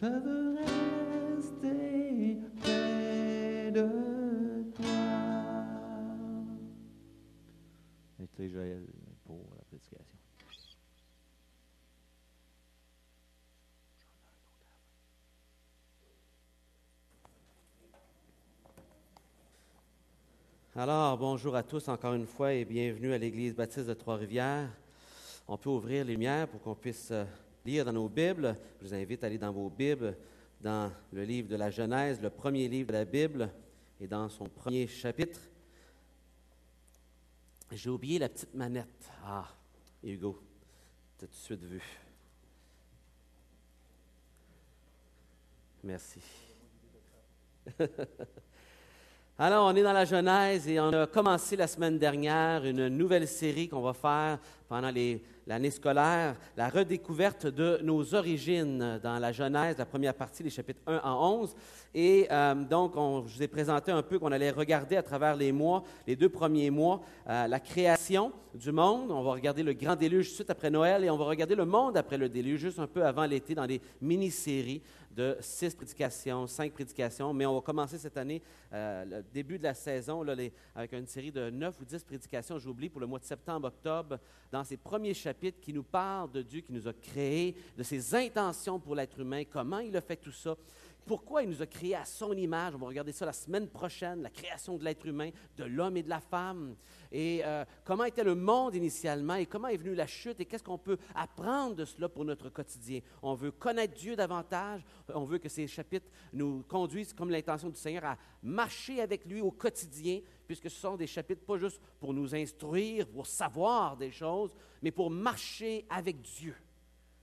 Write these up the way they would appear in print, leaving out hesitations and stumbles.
Je veux rester près de toi. Invitez Joël pour la prédication. Alors, bonjour à tous encore une fois et bienvenue à l'Église baptiste de Trois-Rivières. On peut ouvrir les lumières pour qu'on puisse lire dans nos Bibles. Je vous invite à aller dans vos Bibles, dans le livre de la Genèse, le premier livre de la Bible, et dans son premier chapitre. J'ai oublié la petite manette. Ah, Hugo, tu as tout de suite vu. Merci. Alors, on est dans la Genèse et on a commencé la semaine dernière une nouvelle série qu'on va faire pendant l'année scolaire, la redécouverte de nos origines dans la Genèse, la première partie, les chapitres 1 à 11. Et donc, je vous ai présenté un peu qu'on allait regarder à travers les mois, les 2 premiers mois, la création du monde. On va regarder le grand déluge suite après Noël et on va regarder le monde après le déluge, juste un peu avant l'été, dans des mini-séries de 6 prédications, 5 prédications. Mais on va commencer cette année, le début de la saison, là, avec une série de 9 ou 10 prédications, j'oublie, pour le mois de septembre-octobre, dans ces premiers chapitres qui nous parlent de Dieu qui nous a créés, de ses intentions pour l'être humain, comment il a fait tout ça. Pourquoi il nous a créés à son image? On va regarder ça la semaine prochaine, la création de l'être humain, de l'homme et de la femme. Et comment était le monde initialement et comment est venue la chute et qu'est-ce qu'on peut apprendre de cela pour notre quotidien. On veut connaître Dieu davantage. On veut que ces chapitres nous conduisent, comme l'intention du Seigneur, à marcher avec lui au quotidien, puisque ce sont des chapitres pas juste pour nous instruire, pour savoir des choses, mais pour marcher avec Dieu.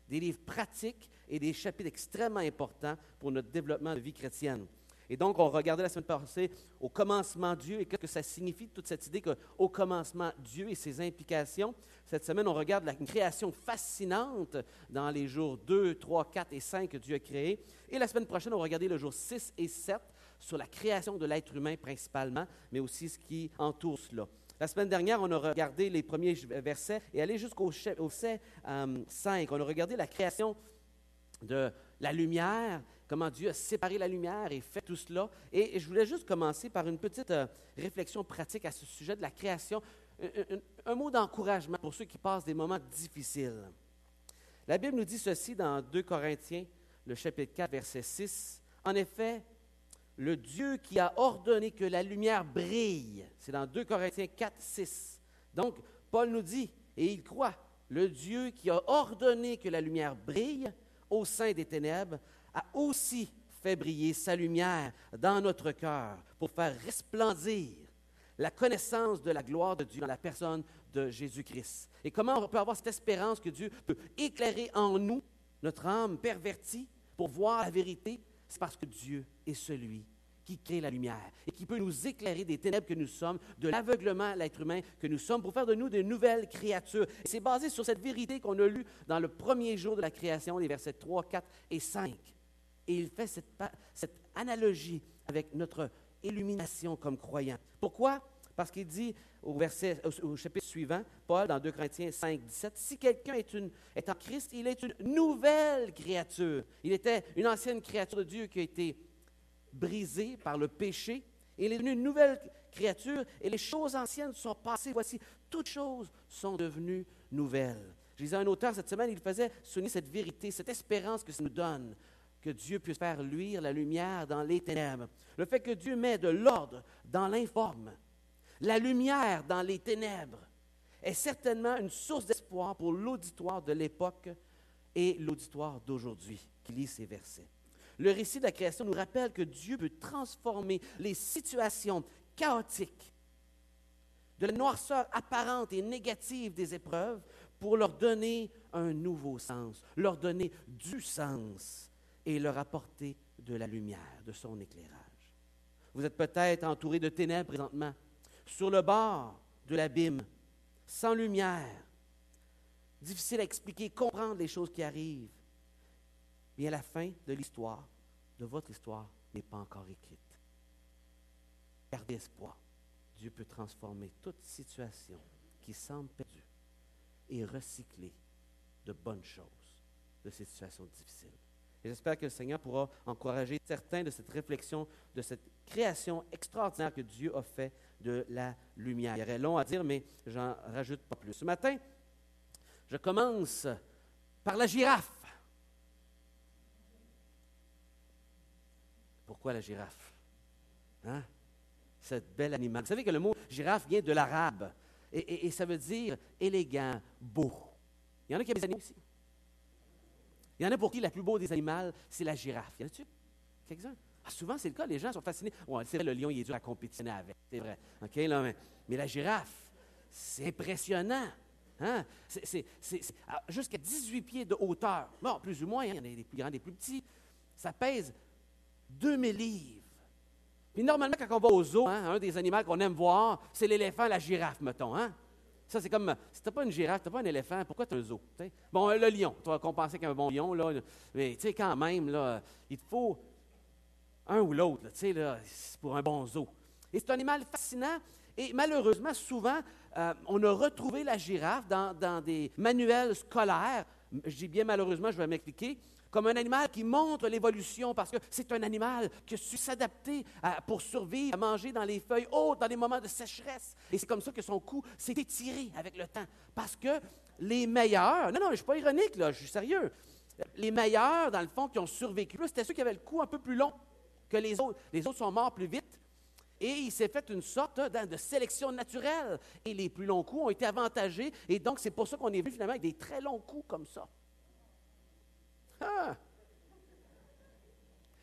Des livres pratiques et des chapitres extrêmement importants pour notre développement de vie chrétienne. Et donc, on regardait la semaine passée au commencement Dieu et qu'est-ce que ça signifie, toute cette idée qu'au commencement Dieu et ses implications. Cette semaine, on regarde une création fascinante dans les jours 2, 3, 4 et 5 que Dieu a créés. Et la semaine prochaine, on va regarder le jour 6 et 7 sur la création de l'être humain principalement, mais aussi ce qui entoure cela. La semaine dernière, on a regardé les premiers versets et allé jusqu'au verset 5. On a regardé la création de la lumière, comment Dieu a séparé la lumière et fait tout cela. Et je voulais juste commencer par une petite réflexion pratique à ce sujet de la création. Un mot d'encouragement pour ceux qui passent des moments difficiles. La Bible nous dit ceci dans 2 Corinthiens, le chapitre 4, verset 6. En effet, le Dieu qui a ordonné que la lumière brille, c'est dans 2 Corinthiens 4, 6. Donc, Paul nous dit, et il croit, le Dieu qui a ordonné que la lumière brille au sein des ténèbres a aussi fait briller sa lumière dans notre cœur pour faire resplendir la connaissance de la gloire de Dieu dans la personne de Jésus-Christ. Et comment on peut avoir cette espérance que Dieu peut éclairer en nous, notre âme pervertie, pour voir la vérité? C'est parce que Dieu est celui qui crée la lumière et qui peut nous éclairer des ténèbres que nous sommes, de l'aveuglement à l'être humain que nous sommes, pour faire de nous de nouvelles créatures. Et c'est basé sur cette vérité qu'on a lue dans le premier jour de la création, les versets 3, 4 et 5. Et il fait cette analogie avec notre illumination comme croyants. Pourquoi? Parce qu'il dit au chapitre suivant, Paul, dans 2 Corinthiens 5, 17, « Si quelqu'un est en Christ, il est une nouvelle créature. » Il était une ancienne créature de Dieu qui a été brisée par le péché. Et il est devenu une nouvelle créature et les choses anciennes sont passées. Voici, toutes choses sont devenues nouvelles. Je lisais un auteur cette semaine, il faisait souligner cette vérité, cette espérance que ça nous donne, que Dieu puisse faire luire la lumière dans les ténèbres. Le fait que Dieu met de l'ordre dans l'informe, la lumière dans les ténèbres, est certainement une source d'espoir pour l'auditoire de l'époque et l'auditoire d'aujourd'hui qui lit ces versets. Le récit de la création nous rappelle que Dieu peut transformer les situations chaotiques, de la noirceur apparente et négative des épreuves, pour leur donner un nouveau sens, leur donner du sens et leur apporter de la lumière, de son éclairage. Vous êtes peut-être entouré de ténèbres présentement, sur le bord de l'abîme, sans lumière, difficile à expliquer, comprendre les choses qui arrivent. Bien, la fin de l'histoire, de votre histoire, n'est pas encore écrite. Gardez espoir. Dieu peut transformer toute situation qui semble perdue et recycler de bonnes choses de ces situations difficiles. Et j'espère que le Seigneur pourra encourager certains de cette réflexion, de cette création extraordinaire que Dieu a fait de la lumière. Il y aurait long à dire, mais j'en rajoute pas plus. Ce matin, je commence par la girafe. Pourquoi la girafe? Hein? Cette belle animal. Vous savez que le mot girafe vient de l'arabe et ça veut dire élégant, beau. Il y en a qui aiment les animaux ici. Il y en a pour qui la plus beau des animaux, c'est la girafe. Y en a-tu quelques-uns? Ah, souvent, c'est le cas. Les gens sont fascinés. Ouais, c'est vrai, le lion, il est dur à compétitionner avec. C'est vrai. OK, là, mais la girafe, c'est impressionnant. Hein? Jusqu'à 18 pieds de hauteur. Bon, plus ou moins, hein, il y en a des plus grands, des plus petits. Ça pèse 2000 livres. Puis normalement, quand on va au zoo, hein, un des animaux qu'on aime voir, c'est l'éléphant, la girafe, mettons. Hein? Ça, c'est comme, si tu n'as pas une girafe, tu n'as pas un éléphant, pourquoi tu as un zoo? T'sais? Bon, le lion, tu vas compenser qu'un bon lion, là, mais tu sais, quand même, là, il te faut un ou l'autre, c'est pour un bon zoo. Et c'est un animal fascinant, et malheureusement, souvent, on a retrouvé la girafe dans des manuels scolaires. Je dis bien malheureusement, je vais m'expliquer. Comme un animal qui montre l'évolution, parce que c'est un animal qui a su s'adapter pour survivre, à manger dans les feuilles hautes, dans les moments de sécheresse. Et c'est comme ça que son cou s'est étiré avec le temps. Parce que les meilleurs, non, je ne suis pas ironique, là, je suis sérieux. Les meilleurs, dans le fond, qui ont survécu, c'était ceux qui avaient le cou un peu plus long que les autres. Les autres sont morts plus vite. Et il s'est fait une sorte de sélection naturelle. Et les plus longs coups ont été avantagés. Et donc, c'est pour ça qu'on est vu finalement avec des très longs coups comme ça. Ah.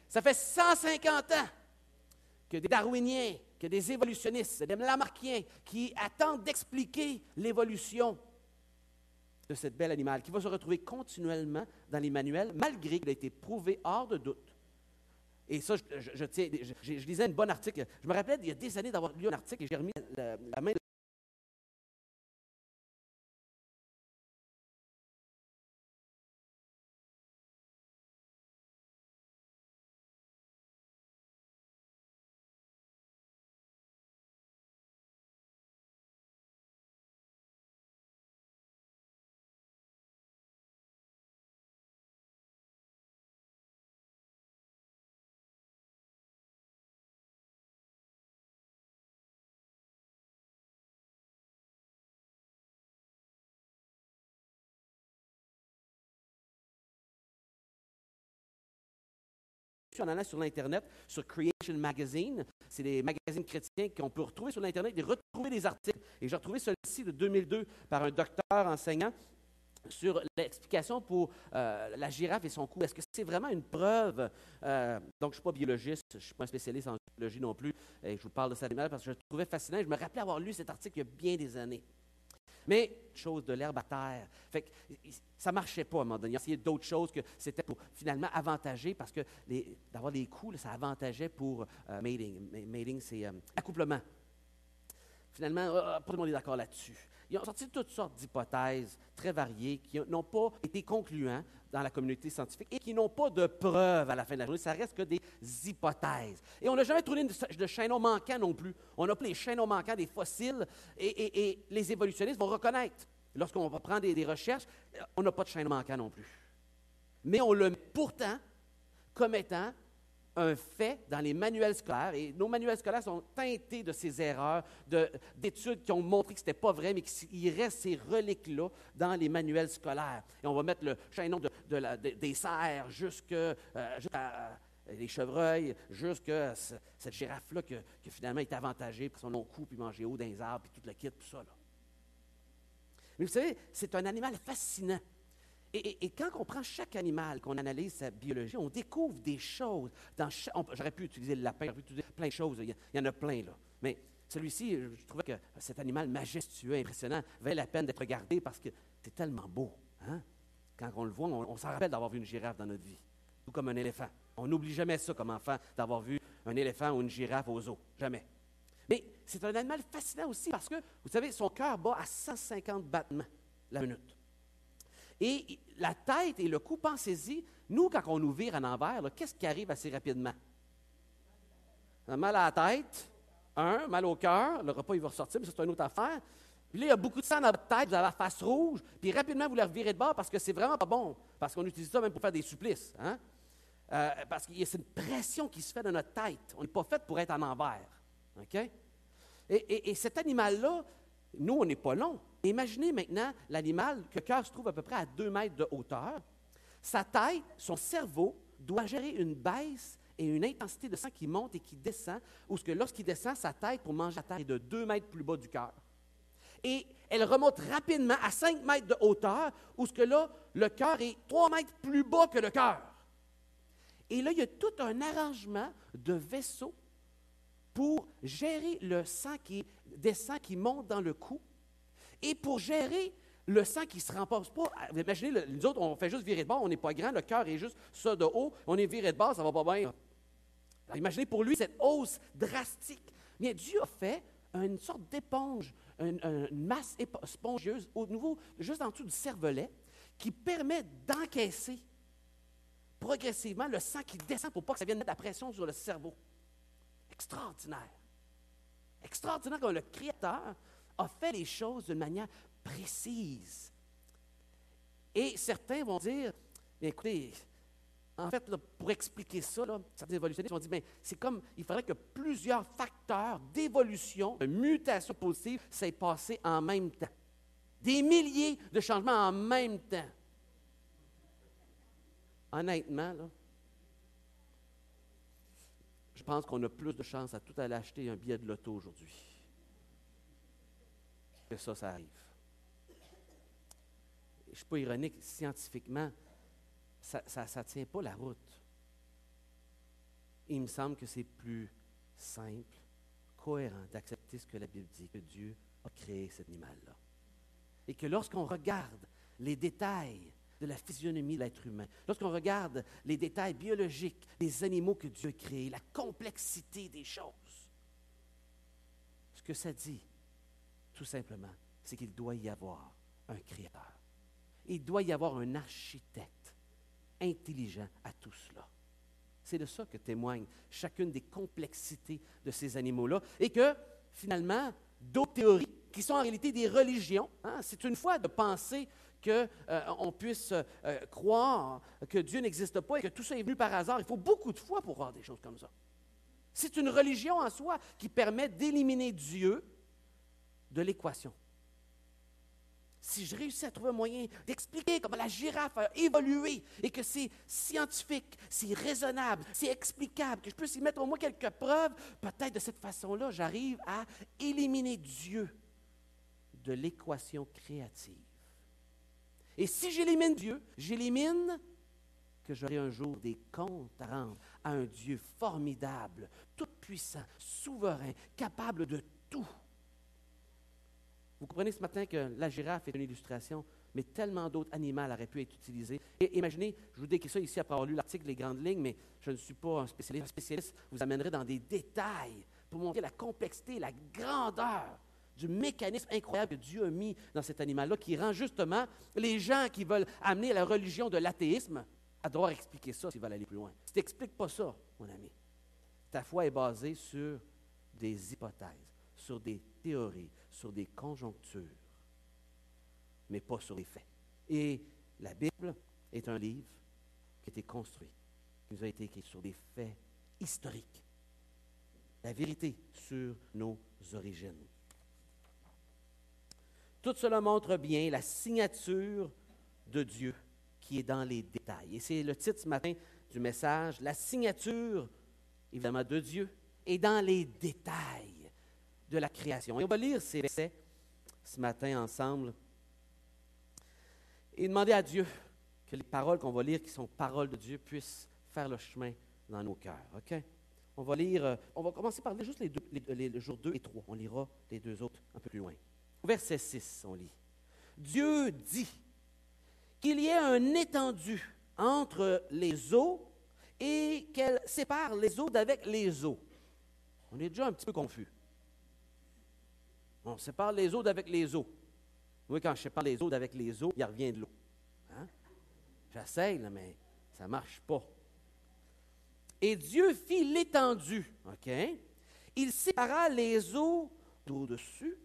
Ça fait 150 ans que des darwiniens, que des évolutionnistes, des lamarckiens qui attendent d'expliquer l'évolution de cette belle animal qui va se retrouver continuellement dans les manuels, malgré qu'il a été prouvé hors de doute. Et ça, je lisais un bon article. Je me rappelais il y a des années d'avoir lu un article et j'ai remis la main. On en a sur l'Internet, sur Creation Magazine. C'est des magazines chrétiens qu'on peut retrouver sur l'Internet et retrouver des articles. Et j'ai retrouvé celui-ci de 2002 par un docteur enseignant sur l'explication pour la girafe et son cou. Est-ce que c'est vraiment une preuve? Donc, je ne suis pas biologiste, je ne suis pas un spécialiste en biologie non plus. Et je vous parle de cet animal parce que je le trouvais fascinant. Je me rappelais avoir lu cet article il y a bien des années. Mais, chose de l'herbe à terre. Fait que ça ne marchait pas à un moment donné. Il y a essayé d'autres choses que c'était pour finalement avantager parce que d'avoir des coups, là, ça avantageait pour mating. Mating, c'est accouplement. Finalement, pas tout le monde est d'accord là-dessus. Ils ont sorti toutes sortes d'hypothèses très variées qui n'ont pas été concluantes dans la communauté scientifique et qui n'ont pas de preuves à la fin de la journée. Ça reste que des hypothèses. Et on n'a jamais trouvé de chaînon manquant non plus. On a appelé les chaînons manquants des fossiles et les évolutionnistes vont reconnaître. Lorsqu'on va prendre des recherches, on n'a pas de chaînon manquant non plus. Mais on le met pourtant comme étant un fait dans les manuels scolaires, et nos manuels scolaires sont teintés de ces erreurs, d'études qui ont montré que ce n'était pas vrai, mais qu'il reste ces reliques-là dans les manuels scolaires. Et on va mettre le chaînon des cerfs jusqu'à les chevreuils, jusqu'à cette girafe-là qui finalement est avantagée pour son long cou, puis manger haut dans les arbres, puis tout le kit, tout ça. Là. Mais vous savez, c'est un animal fascinant. Et quand on prend chaque animal, qu'on analyse sa biologie, on découvre des choses. J'aurais pu utiliser le lapin, j'aurais pu utiliser plein de choses. Il y en a plein, là. Mais celui-ci, je trouvais que cet animal majestueux, impressionnant, valait la peine d'être regardé parce que c'est tellement beau. Hein? Quand on le voit, on s'en rappelle d'avoir vu une girafe dans notre vie. Tout comme un éléphant. On n'oublie jamais ça comme enfant, d'avoir vu un éléphant ou une girafe au zoo. Jamais. Mais c'est un animal fascinant aussi parce que, vous savez, son cœur bat à 150 battements la minute. Et la tête et le cou, pensez-y, nous, quand on nous vire en envers, qu'est-ce qui arrive assez rapidement? Mal à la tête, mal au cœur, le repas il va ressortir, mais ça c'est une autre affaire. Puis là, il y a beaucoup de sang dans votre tête, vous avez la face rouge, puis rapidement vous la revirez de bord parce que c'est vraiment pas bon, parce qu'on utilise ça même pour faire des supplices. Hein? parce que c'est une pression qui se fait dans notre tête. On n'est pas fait pour être en envers. OK? Et cet animal-là, nous, on n'est pas long. Imaginez maintenant l'animal, que le cœur se trouve à peu près à 2 mètres de hauteur. Sa tête, son cerveau, doit gérer une baisse et une intensité de sang qui monte et qui descend, ou ce que lorsqu'il descend, sa tête pour manger à terre est de 2 mètres plus bas du cœur. Et elle remonte rapidement à 5 mètres de hauteur, où ce que là, le cœur est 3 mètres plus bas que le cœur. Et là, il y a tout un arrangement de vaisseaux pour gérer le sang qui descend, qui monte dans le cou, et pour gérer le sang qui ne se remplace pas. Imaginez, nous autres, on fait juste virer de bord, on n'est pas grand, le cœur est juste ça de haut, on est viré de bord, ça ne va pas bien. Alors, imaginez pour lui cette hausse drastique. Bien, Dieu a fait une sorte d'éponge, une masse spongieuse au niveau, juste en dessous du cervelet, qui permet d'encaisser progressivement le sang qui descend pour pas que ça vienne mettre la pression sur le cerveau. Extraordinaire. Extraordinaire comme le Créateur a fait les choses d'une manière précise. Et certains vont dire, écoutez, en fait, là, pour expliquer ça, là, certains évolutionnistes vont dire, bien, c'est comme, il faudrait que plusieurs facteurs d'évolution, de mutation positive, s'aient passé en même temps. Des milliers de changements en même temps. Honnêtement, là, je pense qu'on a plus de chances à tout aller acheter un billet de loto aujourd'hui. Que ça arrive. Je ne suis pas ironique, scientifiquement, ça ne tient pas la route. Il me semble que c'est plus simple, cohérent d'accepter ce que la Bible dit, que Dieu a créé cet animal-là. Et que lorsqu'on regarde les détails de la physionomie de l'être humain, lorsqu'on regarde les détails biologiques des animaux que Dieu a créés, la complexité des choses, ce que ça dit, tout simplement, c'est qu'il doit y avoir un créateur. Il doit y avoir un architecte intelligent à tout cela. C'est de ça que témoigne chacune des complexités de ces animaux-là. Et que, finalement, d'autres théories, qui sont en réalité des religions, c'est une fois de penser qu'on puisse croire que Dieu n'existe pas et que tout ça est venu par hasard. Il faut beaucoup de foi pour voir des choses comme ça. C'est une religion en soi qui permet d'éliminer Dieu de l'équation. Si je réussis à trouver un moyen d'expliquer comment la girafe a évolué et que c'est scientifique, c'est raisonnable, c'est explicable, que je peux y mettre au moins quelques preuves, peut-être de cette façon-là, j'arrive à éliminer Dieu de l'équation créative. Et si j'élimine Dieu, j'élimine que j'aurai un jour des comptes à rendre à un Dieu formidable, tout-puissant, souverain, capable de tout. Vous comprenez ce matin que la girafe est une illustration, mais tellement d'autres animaux auraient pu être utilisés. Et imaginez, je vous décris ça ici après avoir lu l'article, les grandes lignes, mais je ne suis pas un spécialiste. Un spécialiste vous amènerait dans des détails pour montrer la complexité, la grandeur du mécanisme incroyable que Dieu a mis dans cet animal-là, qui rend justement les gens qui veulent amener la religion de l'athéisme à devoir expliquer ça s'ils veulent aller plus loin. Si tu n'expliques pas ça, mon ami, ta foi est basée sur des hypothèses, sur des théories, sur des conjonctures, mais pas sur les faits. Et la Bible est un livre qui a été construit, qui nous a été écrit sur des faits historiques. La vérité sur nos origines. Tout cela montre bien la signature de Dieu qui est dans les détails. Et c'est le titre ce matin du message, la signature, évidemment, de Dieu est dans les détails de la création. Et on va lire ces versets ce matin ensemble et demander à Dieu que les paroles qu'on va lire, qui sont paroles de Dieu, puissent faire le chemin dans nos cœurs. OK? On va lire, on va commencer par lire juste les jours 2 et 3. On lira les deux autres un peu plus loin. Au verset 6, on lit. Dieu dit qu'il y ait un étendu entre les eaux et qu'elle sépare les eaux d'avec les eaux. On est déjà un petit peu confus. On sépare les eaux d'avec les eaux. Oui, quand je sépare les eaux d'avec les eaux, il revient de l'eau. Hein? J'essaye, là, mais ça ne marche pas. Et Dieu fit l'étendue. OK? Il sépara les eaux d'au-dessus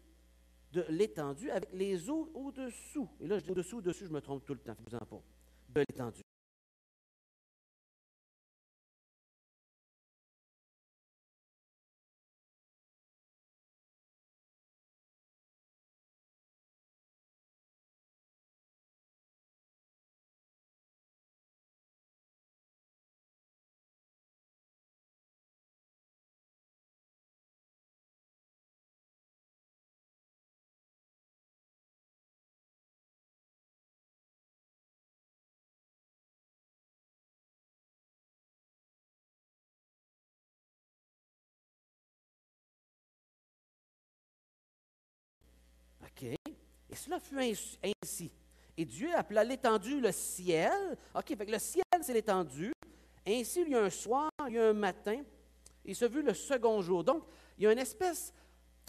de l'étendue avec les eaux au-dessous. Et là, je dis au-dessous, je me trompe tout le temps, faites-vous-en pas. De l'étendue. Et cela fut ainsi. Et Dieu appela l'étendue le ciel. OK, fait que le ciel, c'est l'étendue. Ainsi, il y a un soir, il y a un matin, et ce fut le second jour. Donc, il y a une espèce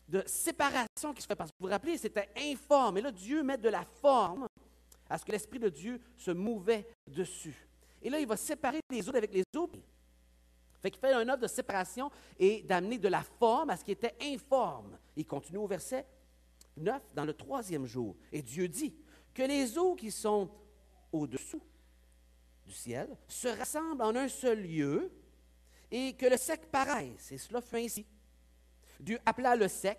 de séparation qui se fait. Parce que vous vous rappelez, c'était informe. Et là, Dieu met de la forme à ce que l'Esprit de Dieu se mouvait dessus. Et là, il va séparer les eaux avec les eaux. Fait qu'il fait une œuvre de séparation et d'amener de la forme à ce qui était informe. Il continue au verset 9, dans le troisième jour. Et Dieu dit que les eaux qui sont au-dessous du ciel se rassemblent en un seul lieu et que le sec paraisse. Et cela fut ainsi. Dieu appela le sec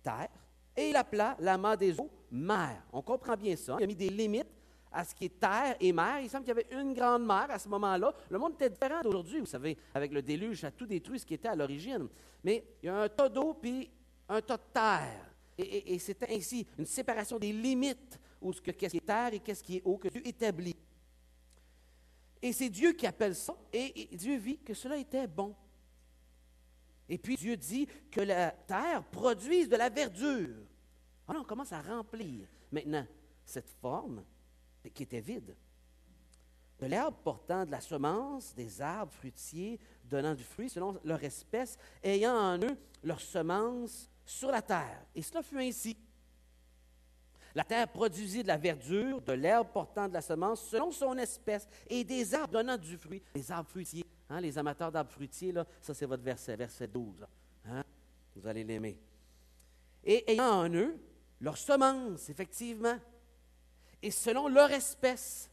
terre et il appela l'amas des eaux mer. On comprend bien ça. Il a mis des limites à ce qui est terre et mer. Il semble qu'il y avait une grande mer à ce moment-là. Le monde était différent d'aujourd'hui, vous savez, avec le déluge, ça a tout détruit ce qui était à l'origine. Mais il y a un tas d'eau puis un tas de terre. Et c'était ainsi une séparation des limites où qu'est-ce qui est terre et qu'est-ce qui est eau que Dieu établit. Et c'est Dieu qui appelle ça, et Dieu vit que cela était bon. Et puis Dieu dit que la terre produise de la verdure. Alors on commence à remplir maintenant cette forme qui était vide. De l'herbe portant de la semence, des arbres fruitiers donnant du fruit selon leur espèce, ayant en eux leur semence sur la terre. Et cela fut ainsi. La terre produisit de la verdure, de l'herbe portant de la semence selon son espèce, et des arbres donnant du fruit. Les arbres fruitiers, hein, les amateurs d'arbres fruitiers, là, ça c'est votre verset 12. Là, hein? Vous allez l'aimer. Et ayant en eux leur semence, effectivement, et selon leur espèce,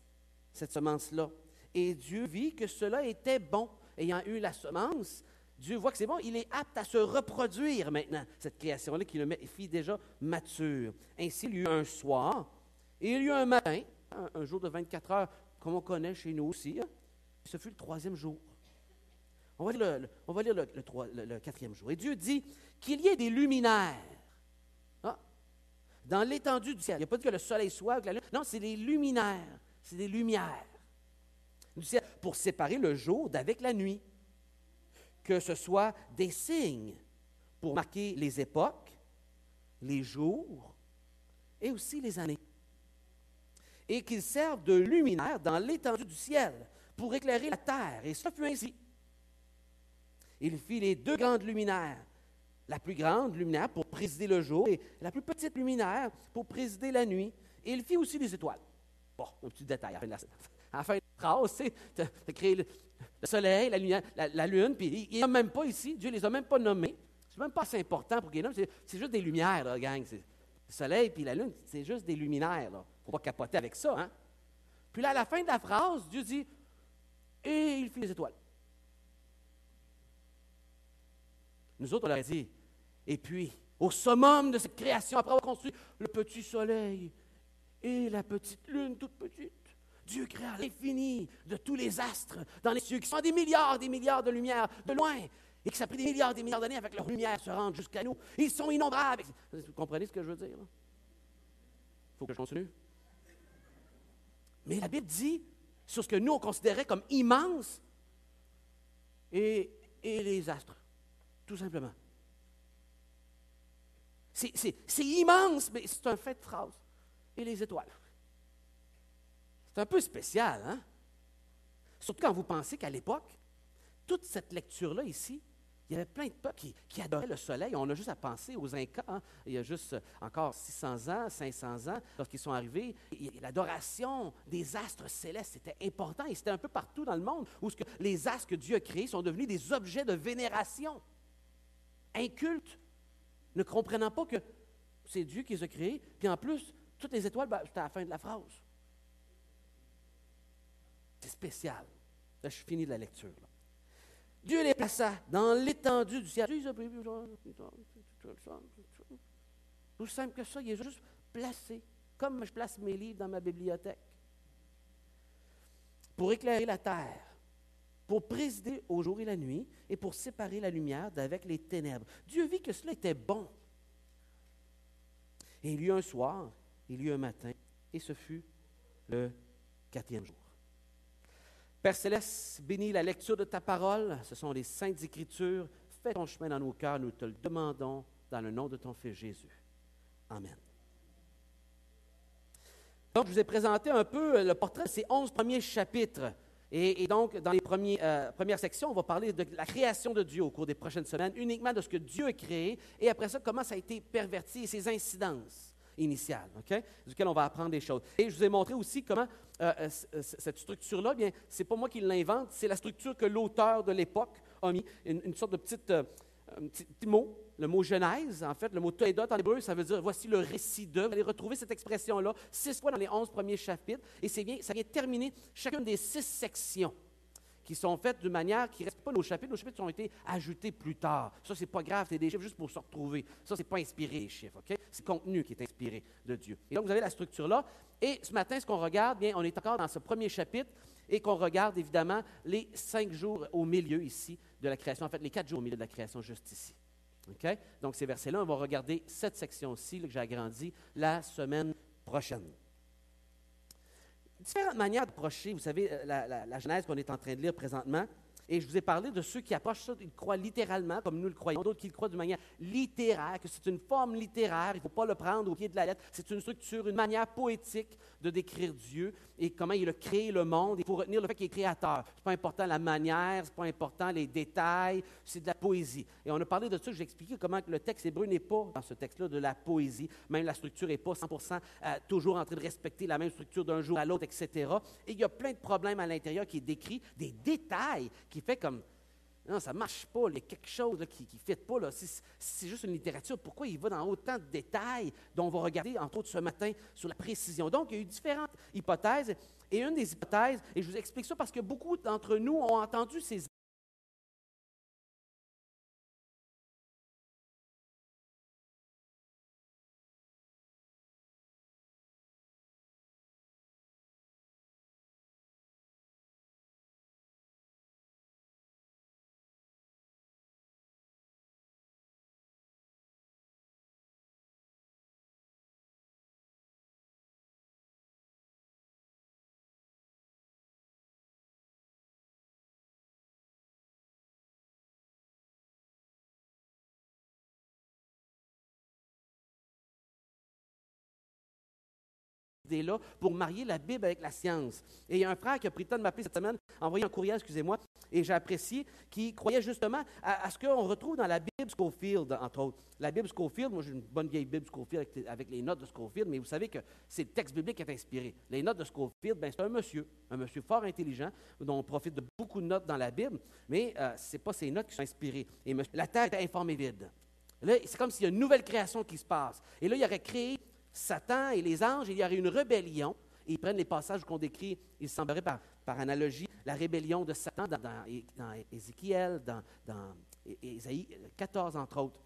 cette semence-là. Et Dieu vit que cela était bon. Ayant eu la semence, Dieu voit que c'est bon, il est apte à se reproduire maintenant, cette création-là qui le fit déjà mature. Ainsi, il y eut un soir et il y eut un matin, un jour de 24 heures, comme on connaît chez nous aussi. Hein. Ce fut le troisième jour. On va lire le quatrième jour. Et Dieu dit qu'il y ait des luminaires dans l'étendue du ciel. Il n'a pas dit que le soleil soit, que la lune. Non, c'est des luminaires, c'est des lumières du ciel pour séparer le jour d'avec la nuit. Que ce soit des signes pour marquer les époques, les jours et aussi les années. Et qu'ils servent de luminaire dans l'étendue du ciel pour éclairer la terre. Et cela fut ainsi. Il fit les deux grandes luminaires. La plus grande luminaire pour présider le jour et la plus petite luminaire pour présider la nuit. Et il fit aussi les étoiles. Bon, un petit détail à la fin de la phrase, tu as créé le soleil, la lumière, la lune, puis il ne nomme même pas ici, Dieu ne les a même pas nommés. C'est même pas assez important pour qu'il les nomme, c'est juste des lumières, là, gang. Le soleil puis la lune, c'est juste des luminaires. Il ne faut pas capoter avec ça. Hein? Puis là, à la fin de la phrase, Dieu dit, et il fit les étoiles. Nous autres, on leur a dit, et puis, au summum de cette création, après avoir construit le petit soleil et la petite lune toute petite, Dieu créa l'infini de tous les astres dans les cieux qui sont des milliards de lumières de loin et que ça a pris des milliards d'années avec leur lumière se rendre jusqu'à nous. Ils sont innombrables. Vous comprenez ce que je veux dire? Il faut que je continue. Mais la Bible dit sur ce que nous on considérait comme immense et les astres, tout simplement. C'est immense, mais c'est un fait de phrase. Et les étoiles. C'est un peu spécial, hein? Surtout quand vous pensez qu'à l'époque, toute cette lecture-là ici, il y avait plein de peuples qui adoraient le soleil. On a juste à penser aux Incas. Hein? Il y a juste encore 600 ans, 500 ans, lorsqu'ils sont arrivés, l'adoration des astres célestes, c'était important. Et c'était un peu partout dans le monde où les astres que Dieu a créés sont devenus des objets de vénération. Incultes, ne comprenant pas que c'est Dieu qui les a créés. Puis en plus, toutes les étoiles, c'était à la fin de la phrase. C'est spécial. Là, je suis fini de la lecture. Là. Dieu les plaça dans l'étendue du ciel. Aussi simple que ça, il est juste placé, comme je place mes livres dans ma bibliothèque, pour éclairer la terre, pour présider au jour et la nuit, et pour séparer la lumière d'avec les ténèbres. Dieu vit que cela était bon. Et il y eut un soir, il y eut un matin, et ce fut le quatrième jour. Père Céleste, bénis la lecture de ta parole. Ce sont les saintes Écritures. Fais ton chemin dans nos cœurs. Nous te le demandons dans le nom de ton Fils Jésus. Amen. Donc, je vous ai présenté un peu le portrait de ces 11 premiers chapitres. Et donc, dans les premières sections, on va parler de la création de Dieu au cours des prochaines semaines, uniquement de ce que Dieu a créé, et après ça, comment ça a été perverti et ses incidences initiales, OK? Duquel on va apprendre des choses. Et je vous ai montré aussi comment cette structure-là, bien, c'est pas moi qui l'invente, c'est la structure que l'auteur de l'époque a mis, une sorte de petit mot, le mot Genèse, en fait, le mot Toledot en hébreu, ça veut dire voici le récit de. Vous allez retrouver cette expression-là 6 fois dans les 11 premiers chapitres, et ça vient terminer chacune des 6 sections qui sont faites d'une manière qui ne reste pas nos chapitres. Nos chapitres ont été ajoutés plus tard. Ça, c'est pas grave, c'est des chiffres juste pour se retrouver. Ça, c'est pas inspiré, les chiffres, OK? C'est le contenu qui est inspiré de Dieu. Et donc, vous avez la structure-là. Et ce matin, ce qu'on regarde, bien, on est encore dans ce premier chapitre et qu'on regarde, évidemment, les 5 jours au milieu ici de la création. En fait, les 4 jours au milieu de la création, juste ici. OK? Donc, ces versets-là, on va regarder cette section-ci que j'ai agrandie la semaine prochaine. Différentes manières d'approcher, vous savez, la Genèse qu'on est en train de lire présentement. Et je vous ai parlé de ceux qui approchent ça, ils croient littéralement, comme nous le croyons, d'autres qui le croient d'une manière littéraire, que c'est une forme littéraire, il ne faut pas le prendre au pied de la lettre. C'est une structure, une manière poétique de décrire Dieu et comment il a créé le monde. Il faut retenir le fait qu'il est créateur. Ce n'est pas important la manière, ce n'est pas important les détails, c'est de la poésie. Et on a parlé de ça, j'ai expliqué comment le texte hébreu n'est pas, dans ce texte-là, de la poésie. Même la structure n'est pas 100% toujours en train de respecter la même structure d'un jour à l'autre, etc. Et il y a plein de problèmes à l'intérieur qui est décrit, des détails qui fait comme, non, ça ne marche pas, il y a quelque chose là, qui ne fit pas. Là. C'est juste une littérature. Pourquoi il va dans autant de détails dont on va regarder, entre autres, ce matin, sur la précision? Donc, il y a eu différentes hypothèses. Et une des hypothèses, et je vous explique ça parce que beaucoup d'entre nous ont entendu ces idées-là pour marier la Bible avec la science. Et il y a un frère qui a pris le temps de m'appeler cette semaine, envoyé un courriel, excusez-moi, et j'ai apprécié, qui croyait justement à ce qu'on retrouve dans la Bible Scofield, entre autres. La Bible Scofield, moi j'ai une bonne vieille Bible Scofield avec les notes de Scofield, mais vous savez que c'est le texte biblique qui est inspiré. Les notes de Scofield, bien, c'est un monsieur fort intelligent, dont on profite de beaucoup de notes dans la Bible, mais ce n'est pas ces notes qui sont inspirées. Et la terre était informée vide. Là, c'est comme s'il y a une nouvelle création qui se passe. Et là, il aurait créé Satan et les anges, il y aurait une rébellion. Et ils prennent les passages qu'on décrit, il semblerait par analogie, la rébellion de Satan dans Ézéchiel, dans Ésaïe 14, entre autres.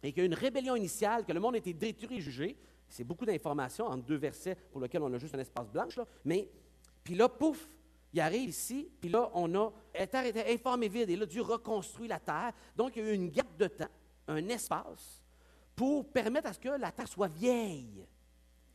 Et qu'il y a une rébellion initiale, que le monde a été détruit et jugé. C'est beaucoup d'informations entre 2 versets pour lesquels on a juste un espace blanche. Là. Mais, puis là, pouf, il arrive ici, puis là, la terre était informe et vide. Et là, Dieu reconstruit la terre. Donc, il y a eu une gap de temps, un espace, pour permettre à ce que la terre soit vieille.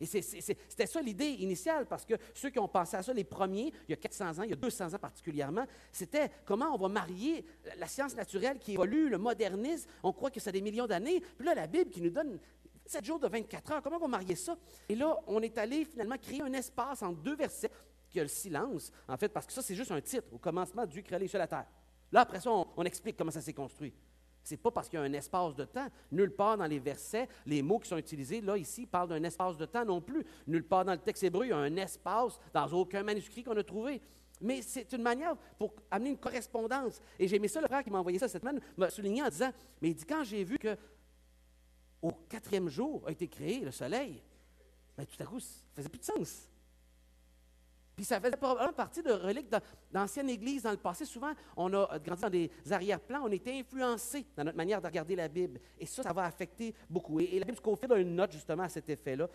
Et c'était ça l'idée initiale, parce que ceux qui ont pensé à ça, les premiers, il y a 400 ans, il y a 200 ans particulièrement, c'était comment on va marier la science naturelle qui évolue, le modernisme, on croit que c'est des millions d'années, puis là, la Bible qui nous donne 7 jours de 24 heures, comment on va marier ça? Et là, on est allé finalement créer un espace entre 2 versets, qui a le silence, en fait, parce que ça, c'est juste un titre. Au commencement, Dieu créa les cieux et la terre. Là, après ça, on explique comment ça s'est construit. Ce n'est pas parce qu'il y a un espace de temps. Nulle part dans les versets, les mots qui sont utilisés, là, ici, parlent d'un espace de temps non plus. Nulle part dans le texte hébreu, il y a un espace dans aucun manuscrit qu'on a trouvé. Mais c'est une manière pour amener une correspondance. Et j'ai aimé ça, le frère qui m'a envoyé ça cette semaine, m'a souligné en disant, mais il dit, quand j'ai vu qu'au 4e jour a été créé le soleil, bien, tout à coup, ça ne faisait plus de sens. Puis ça faisait probablement partie de reliques d'anciennes églises dans le passé. Souvent, on a grandi dans des arrière-plans, on était influencé dans notre manière de regarder la Bible. Et ça va affecter beaucoup. Et la Bible Scofield a une note justement à cet effet-là,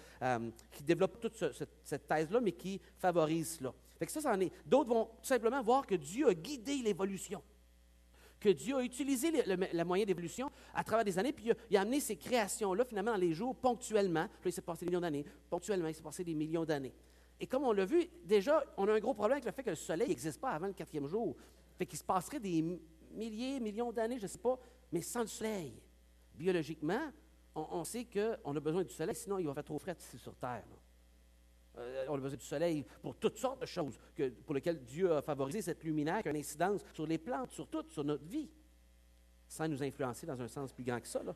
qui développe toute cette thèse-là, mais qui favorise cela. Fait que ça en est. D'autres vont tout simplement voir que Dieu a guidé l'évolution. Que Dieu a utilisé le moyen d'évolution à travers des années, puis il a amené ces créations-là, finalement, dans les jours, ponctuellement. Puis là, il s'est passé des millions d'années. Ponctuellement, il s'est passé des millions d'années. Et comme on l'a vu, déjà, on a un gros problème avec le fait que le soleil n'existe pas avant le 4e jour. Fait qu'il se passerait des millions d'années, je ne sais pas, mais sans le soleil. Biologiquement, on sait qu'on a besoin du soleil, sinon il va faire trop frais ici sur Terre. On a besoin du soleil pour toutes sortes de choses pour lesquelles Dieu a favorisé cette luminaire qui a une incidence sur les plantes, sur tout, sur notre vie, sans nous influencer dans un sens plus grand que ça, là.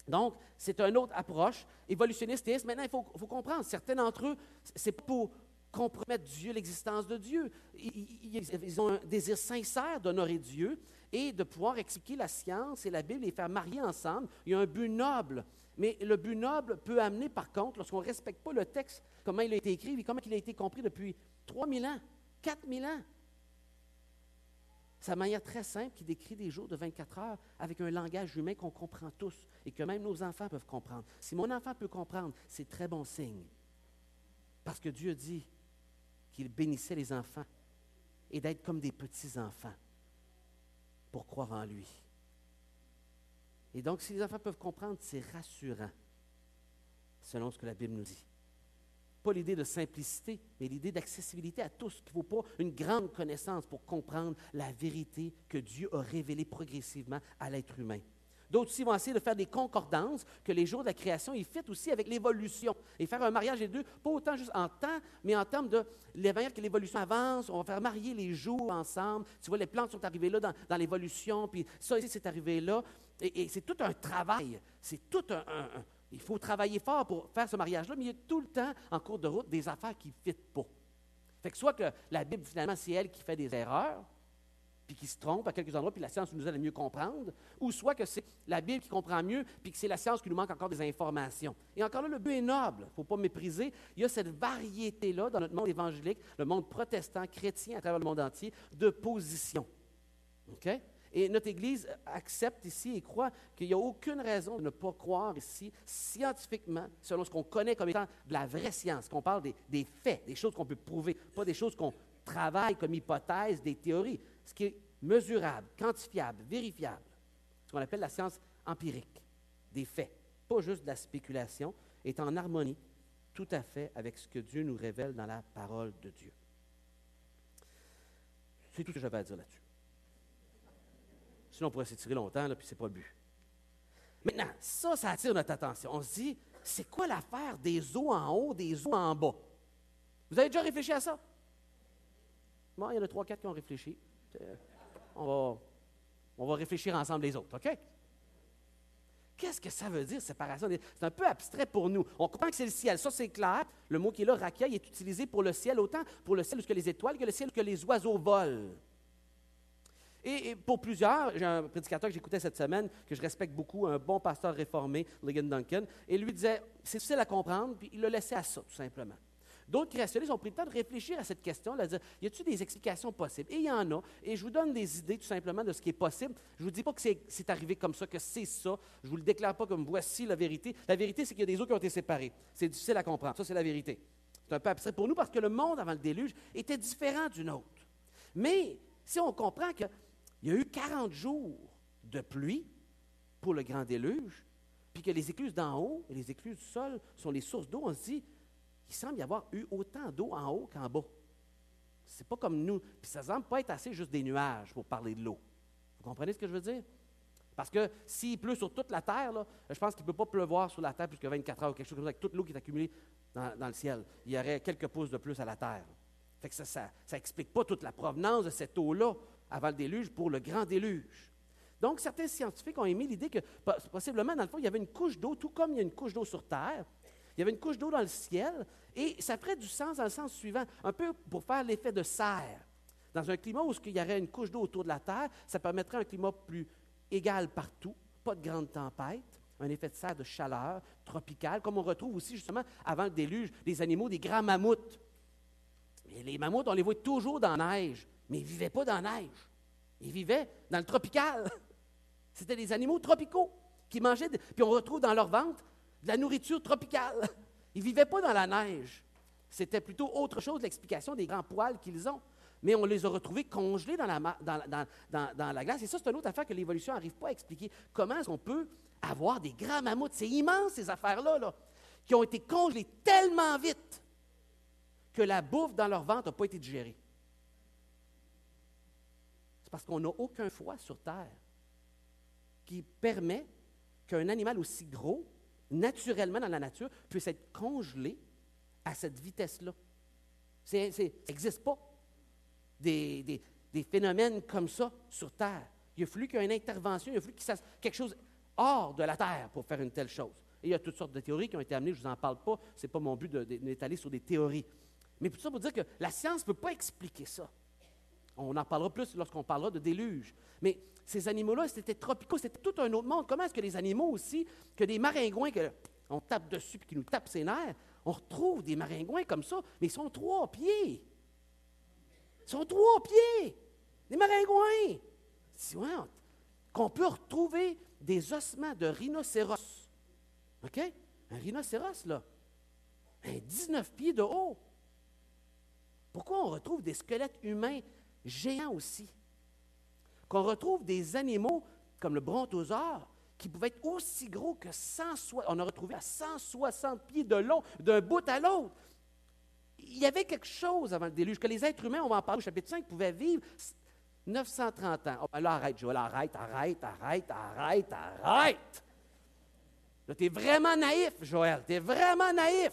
Donc, c'est une autre approche évolutionniste. Maintenant, il faut comprendre, certains d'entre eux, c'est pas pour compromettre Dieu, l'existence de Dieu. Ils ont un désir sincère d'honorer Dieu et de pouvoir expliquer la science et la Bible et les faire marier ensemble. Il y a un but noble. Mais le but noble peut amener, par contre, lorsqu'on ne respecte pas le texte, comment il a été écrit et comment il a été compris depuis 3000 ans, 4000 ans. C'est une manière très simple qui décrit des jours de 24 heures avec un langage humain qu'on comprend tous et que même nos enfants peuvent comprendre. Si mon enfant peut comprendre, c'est très bon signe. Parce que Dieu dit qu'il bénissait les enfants et d'être comme des petits-enfants pour croire en lui. Et donc, si les enfants peuvent comprendre, c'est rassurant, selon ce que la Bible nous dit. Pas l'idée de simplicité, mais l'idée d'accessibilité à tous, qu'il ne faut pas une grande connaissance pour comprendre la vérité que Dieu a révélée progressivement à l'être humain. D'autres aussi vont essayer de faire des concordances, que les jours de la création, ils fitent aussi avec l'évolution. Et faire un mariage des deux, pas autant juste en temps, mais en termes de la manière que l'évolution avance, on va faire marier les jours ensemble. Tu vois, les plantes sont arrivées là dans l'évolution, puis ça ici, c'est arrivé là. Et c'est tout un travail, c'est tout il faut travailler fort pour faire ce mariage-là, mais il y a tout le temps, en cours de route, des affaires qui ne fitent pas. Fait que soit que la Bible, finalement, c'est elle qui fait des erreurs, puis qui se trompe à quelques endroits, puis la science nous aide à mieux comprendre, ou soit que c'est la Bible qui comprend mieux, puis que c'est la science qui nous manque encore des informations. Et encore là, le but est noble, il ne faut pas mépriser. Il y a cette variété-là dans notre monde évangélique, le monde protestant, chrétien, à travers le monde entier, de positions. OK? Et notre Église accepte ici et croit qu'il n'y a aucune raison de ne pas croire ici, scientifiquement, selon ce qu'on connaît comme étant de la vraie science, qu'on parle des faits, des choses qu'on peut prouver, pas des choses qu'on travaille comme hypothèse, des théories, ce qui est mesurable, quantifiable, vérifiable, ce qu'on appelle la science empirique, des faits, pas juste de la spéculation, est en harmonie tout à fait avec ce que Dieu nous révèle dans la parole de Dieu. C'est tout ce que j'avais à dire là-dessus. Sinon, on pourrait s'étirer longtemps, là, puis c'est pas le but. Maintenant, ça attire notre attention. On se dit, c'est quoi l'affaire des eaux en haut, des eaux en bas? Vous avez déjà réfléchi à ça? Bon, il y en a 3-4 qui ont réfléchi. On va réfléchir ensemble les autres, OK? Qu'est-ce que ça veut dire, séparation? C'est un peu abstrait pour nous. On comprend que c'est le ciel. Ça, c'est clair. Le mot qui est là, rakia, il est utilisé pour le ciel, autant pour le ciel que les étoiles, que le ciel que les oiseaux volent. Et pour plusieurs, j'ai un prédicateur que j'écoutais cette semaine, que je respecte beaucoup, un bon pasteur réformé, Ligon Duncan, et lui disait, c'est difficile à comprendre, puis il le laissait à ça, tout simplement. D'autres créationnistes ont pris le temps de réfléchir à cette question, de dire, y a-t-il des explications possibles? Et il y en a, et je vous donne des idées tout simplement de ce qui est possible. Je ne vous dis pas que c'est arrivé comme ça, que c'est ça. Je ne vous le déclare pas comme voici la vérité. La vérité, c'est qu'il y a des eaux qui ont été séparées. C'est difficile à comprendre. Ça, c'est la vérité. C'est un peu abstrait pour nous parce que le monde avant le déluge était différent du nôtre. Mais si on comprend qu'il y a eu 40 jours de pluie pour le grand déluge, puis que les écluses d'en haut et les écluses du sol sont les sources d'eau, on se dit, il semble y avoir eu autant d'eau en haut qu'en bas. C'est pas comme nous. Puis ça semble pas être assez juste des nuages pour parler de l'eau. Vous comprenez ce que je veux dire? Parce que s'il pleut sur toute la terre, là, je pense qu'il ne peut pas pleuvoir sur la terre plus que 24 heures ou quelque chose comme ça, avec toute l'eau qui est accumulée dans le ciel. Il y aurait quelques pouces de plus à la terre. Fait que ça n'explique pas toute la provenance de cette eau-là avant le déluge pour le grand déluge. Donc, certains scientifiques ont émis l'idée que possiblement, dans le fond, il y avait une couche d'eau, tout comme il y a une couche d'eau sur terre. Il y avait une couche d'eau dans le ciel, et ça ferait du sens dans le sens suivant, un peu pour faire l'effet de serre. Dans un climat où il y aurait une couche d'eau autour de la Terre, ça permettrait un climat plus égal partout, pas de grandes tempêtes, un effet de serre de chaleur tropicale, comme on retrouve aussi justement avant le déluge des animaux, des grands mammouths. Et les mammouths, on les voit toujours dans la neige, mais ils ne vivaient pas dans la neige. Ils vivaient dans le tropical. C'était des animaux tropicaux qui mangeaient, puis on retrouve dans leur ventre de la nourriture tropicale. Ils ne vivaient pas dans la neige. C'était plutôt autre chose, l'explication des grands poils qu'ils ont. Mais on les a retrouvés congelés dans la glace. Et ça, c'est une autre affaire que l'évolution n'arrive pas à expliquer. Comment est-ce qu'on peut avoir des grands mammouths? C'est immense, ces affaires-là, là, qui ont été congelés tellement vite que la bouffe dans leur ventre n'a pas été digérée. C'est parce qu'on n'a aucun foie sur Terre qui permet qu'un animal aussi gros, naturellement dans la nature, puisse être congelé à cette vitesse-là. Ça n'existe pas. Des phénomènes comme ça sur Terre. Il a fallu qu'il y ait une intervention, il a fallu qu'il se fasse quelque chose hors de la Terre pour faire une telle chose. Et il y a toutes sortes de théories qui ont été amenées, je ne vous en parle pas, ce n'est pas mon but d'étaler sur des théories. Mais tout ça pour dire que la science ne peut pas expliquer ça. On en parlera plus lorsqu'on parlera de déluge. Mais ces animaux-là, c'était tropicaux, c'était tout un autre monde. Comment est-ce que les animaux aussi, que des maringouins, qu'on tape dessus et qui nous tapent ses nerfs, on retrouve des maringouins comme ça, mais ils sont 3 pieds. Ils sont 3 pieds. Des maringouins. Ouais, qu'on peut retrouver des ossements de rhinocéros. OK? Un rhinocéros, là. 19 pieds de haut. Pourquoi on retrouve des squelettes humains géants aussi? Qu'on retrouve des animaux comme le brontosaure qui pouvaient être aussi gros que 160, on a retrouvé à 160 pieds de long d'un bout à l'autre. Il y avait quelque chose avant le déluge, que les êtres humains, on va en parler au chapitre 5, pouvaient vivre 930 ans. Oh, là, arrête, Joël, arrête. Là, tu es vraiment naïf, Joël, tu es vraiment naïf.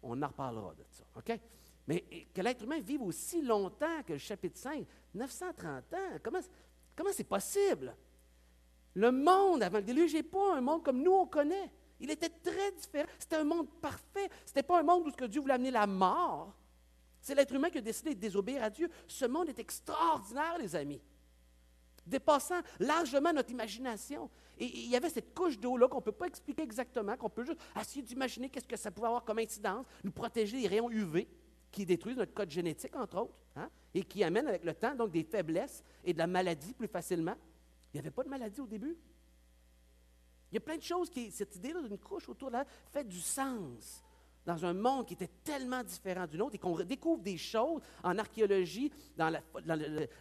On en reparlera de ça, OK? Mais que l'être humain vive aussi longtemps que le chapitre 5, 930 ans, comment c'est possible? Le monde avant le déluge n'est pas un monde comme nous on connaît. Il était très différent. C'était un monde parfait. Ce n'était pas un monde où Dieu voulait amener la mort. C'est l'être humain qui a décidé de désobéir à Dieu. Ce monde est extraordinaire, les amis, dépassant largement notre imagination. Et il y avait cette couche d'eau-là qu'on ne peut pas expliquer exactement, qu'on peut juste essayer d'imaginer qu'est-ce que ça pouvait avoir comme incidence, nous protéger des rayons UV qui détruisent notre code génétique, entre autres, et qui amènent avec le temps donc des faiblesses et de la maladie plus facilement. Il n'y avait pas de maladie au début. Il y a plein de choses cette idée-là d'une couche autour de la fait du sens dans un monde qui était tellement différent du nôtre et qu'on découvre des choses en archéologie, dans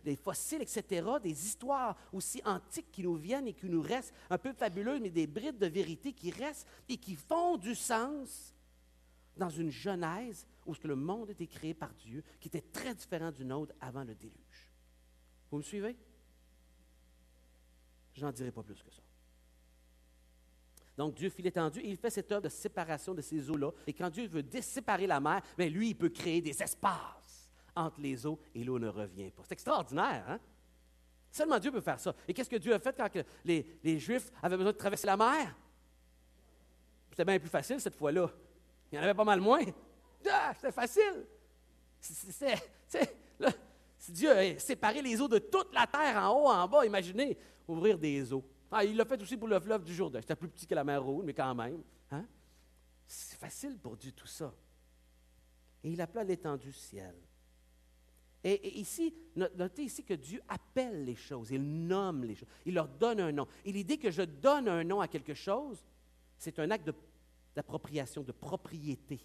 les fossiles, etc., des histoires aussi antiques qui nous viennent et qui nous restent un peu fabuleuses, mais des brides de vérité qui restent et qui font du sens dans une genèse où le monde était créé par Dieu, qui était très différent du nôtre avant le déluge. Vous me suivez? Je n'en dirai pas plus que ça. Donc, Dieu fit l'étendue et il fait cette œuvre de séparation de ces eaux-là. Et quand Dieu veut séparer la mer, bien, lui, il peut créer des espaces entre les eaux et l'eau ne revient pas. C'est extraordinaire, hein? Seulement Dieu peut faire ça. Et qu'est-ce que Dieu a fait quand les Juifs avaient besoin de traverser la mer? C'était bien plus facile cette fois-là. Il y en avait pas mal moins. Ah, c'était facile. Si Dieu a séparé les eaux de toute la terre, en haut, en bas, imaginez, ouvrir des eaux. Ah, il l'a fait aussi pour le fleuve du Jourdain. C'était plus petit que la mer Rouge, mais quand même. Hein? C'est facile pour Dieu tout ça. Et il appela l'étendue ciel. Et ici, notez ici que Dieu appelle les choses, il nomme les choses, il leur donne un nom. Et l'idée que je donne un nom à quelque chose, c'est un acte d'appropriation, de propriété.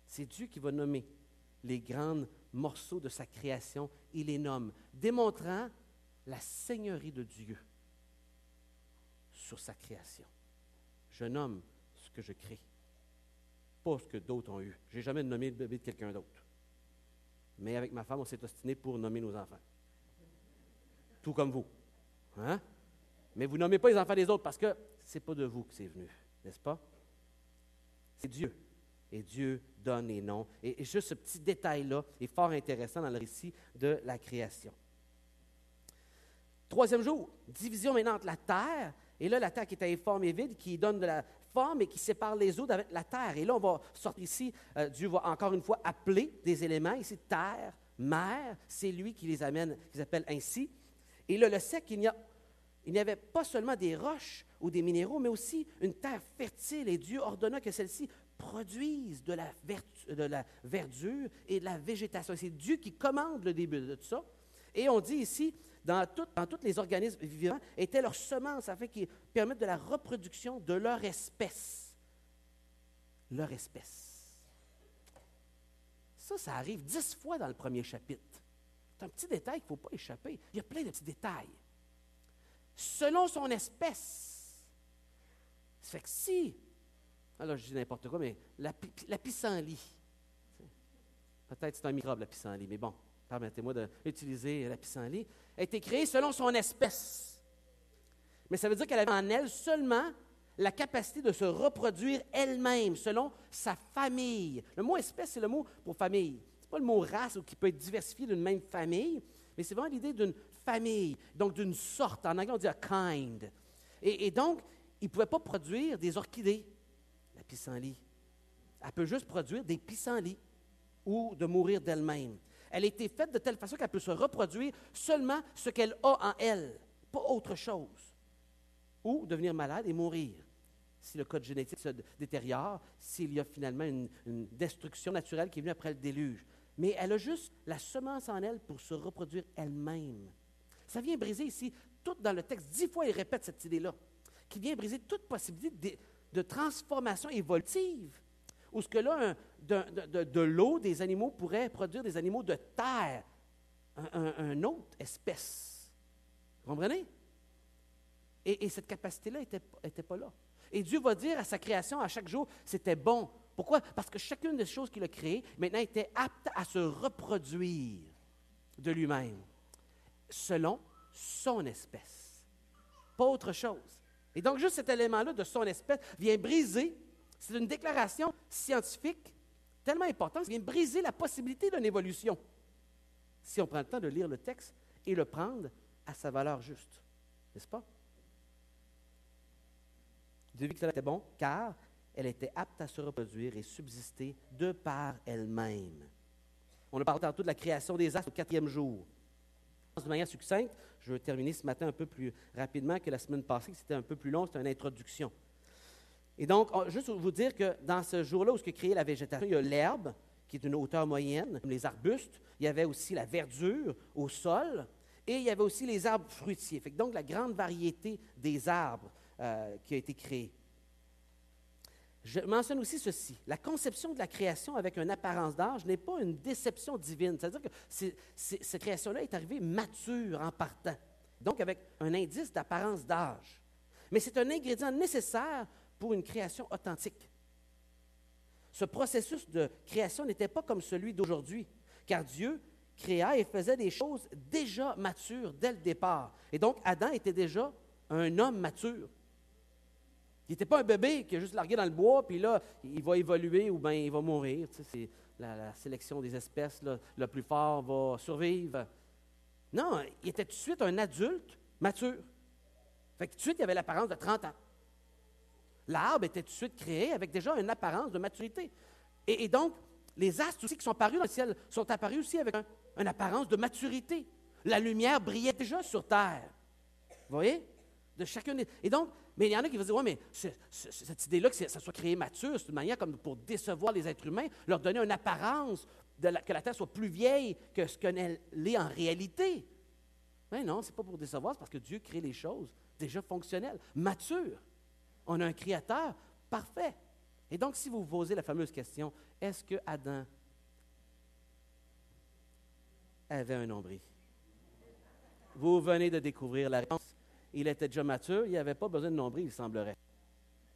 C'est Dieu qui va nommer les grands morceaux de sa création, il les nomme, démontrant la seigneurie de Dieu sur sa création. Je nomme ce que je crée, pas ce que d'autres ont eu. Je n'ai jamais nommé le bébé de quelqu'un d'autre. Mais avec ma femme, on s'est ostiné pour nommer nos enfants. Tout comme vous. Hein? Mais vous ne nommez pas les enfants des autres parce que ce n'est pas de vous que c'est venu, n'est-ce pas? C'est Dieu. Et Dieu donne les noms. Et juste ce petit détail-là est fort intéressant dans le récit de la création. 3e jour, division maintenant entre la terre. Et là, la terre qui était informe et vide, qui donne de la forme et qui sépare les eaux d'avec la terre. Et là, on va sortir ici, Dieu va encore une fois appeler des éléments. Ici, terre, mer, c'est lui qui les amène, qui les appelle ainsi. Et là, le sec, il n'y avait pas seulement des roches ou des minéraux, mais aussi une terre fertile. Et Dieu ordonna que celle-ci produise de la verdure et de la végétation. C'est Dieu qui commande le début de tout ça. Et on dit ici, dans tous les organismes vivants, étaient leurs semences afin qu'ils permettent de la reproduction de leur espèce. Leur espèce. Ça arrive 10 fois dans le premier chapitre. C'est un petit détail qu'il ne faut pas échapper. Il y a plein de petits détails. Selon son espèce. Ça fait que si, alors je dis n'importe quoi, mais la pissenlit, peut-être c'est un microbe la pissenlit, mais bon, permettez-moi d'utiliser la pissenlit, a été créée selon son espèce. Mais ça veut dire qu'elle avait en elle seulement la capacité de se reproduire elle-même selon sa famille. Le mot espèce, c'est le mot pour famille. Ce n'est pas le mot race qui peut être diversifié d'une même famille, mais c'est vraiment l'idée d'une famille, donc d'une sorte. En anglais, on dit a kind. Et donc, il ne pouvait pas produire des orchidées, la pissenlit. Elle peut juste produire des pissenlits ou de mourir d'elle-même. Elle a été faite de telle façon qu'elle peut se reproduire seulement ce qu'elle a en elle, pas autre chose. Ou devenir malade et mourir. Si le code génétique se détériore, s'il y a finalement une destruction naturelle qui est venue après le déluge. Mais elle a juste la semence en elle pour se reproduire elle-même. Ça vient briser ici, tout dans le texte, 10 fois il répète cette idée-là, qui vient briser toute possibilité de transformation évolutive, où ce que là, de l'eau, des animaux pourraient produire des animaux de terre, une autre espèce. Vous comprenez? Et cette capacité-là n'était pas là. Et Dieu va dire à sa création, à chaque jour, c'était bon. Pourquoi? Parce que chacune des choses qu'il a créées, maintenant, était apte à se reproduire de lui-même, selon son espèce. Pas autre chose. Et donc, juste cet élément-là de son espèce vient briser, c'est une déclaration scientifique tellement importante, ça vient briser la possibilité d'une évolution, si on prend le temps de lire le texte et le prendre à sa valeur juste. N'est-ce pas? Dieu vit que cela était bon, car elle était apte à se reproduire et subsister de par elle-même. On a parlé tantôt de la création des astres au 4e jour. De manière succincte, je veux terminer ce matin un peu plus rapidement que la semaine passée, c'était un peu plus long, c'était une introduction. Et donc, juste vous dire que dans ce jour-là où se créait la végétation, il y a l'herbe, qui est d'une hauteur moyenne, comme les arbustes. Il y avait aussi la verdure au sol, et il y avait aussi les arbres fruitiers. Fait que donc, la grande variété des arbres qui a été créée. Je mentionne aussi ceci. La conception de la création avec une apparence d'âge n'est pas une déception divine. C'est-à-dire que cette création-là est arrivée mature en partant, donc avec un indice d'apparence d'âge. Mais c'est un ingrédient nécessaire pour une création authentique. Ce processus de création n'était pas comme celui d'aujourd'hui, car Dieu créa et faisait des choses déjà matures dès le départ. Et donc, Adam était déjà un homme mature. Il n'était pas un bébé qui est juste largué dans le bois, puis là, il va évoluer ou bien il va mourir. Tu sais, c'est la sélection des espèces, là, le plus fort va survivre. Non, il était tout de suite un adulte mature. Fait que tout de suite, il avait l'apparence de 30 ans. L'arbre était tout de suite créé avec déjà une apparence de maturité. Et donc, les astres aussi qui sont apparus dans le ciel sont apparus aussi avec une apparence de maturité. La lumière brillait déjà sur terre. Vous voyez? De chacune des... Et donc, mais il y en a qui vont dire, oui, mais cette idée-là que ça soit créé mature, c'est une manière comme pour décevoir les êtres humains, leur donner une apparence que la terre soit plus vieille que ce qu'elle est en réalité. Mais non, ce n'est pas pour décevoir, c'est parce que Dieu crée les choses déjà fonctionnelles, matures. On a un créateur parfait. Et donc, si vous vous posez la fameuse question, est-ce que Adam avait un nombril? Vous venez de découvrir la réponse. Il était déjà mature, il n'avait pas besoin de nombril, il semblerait.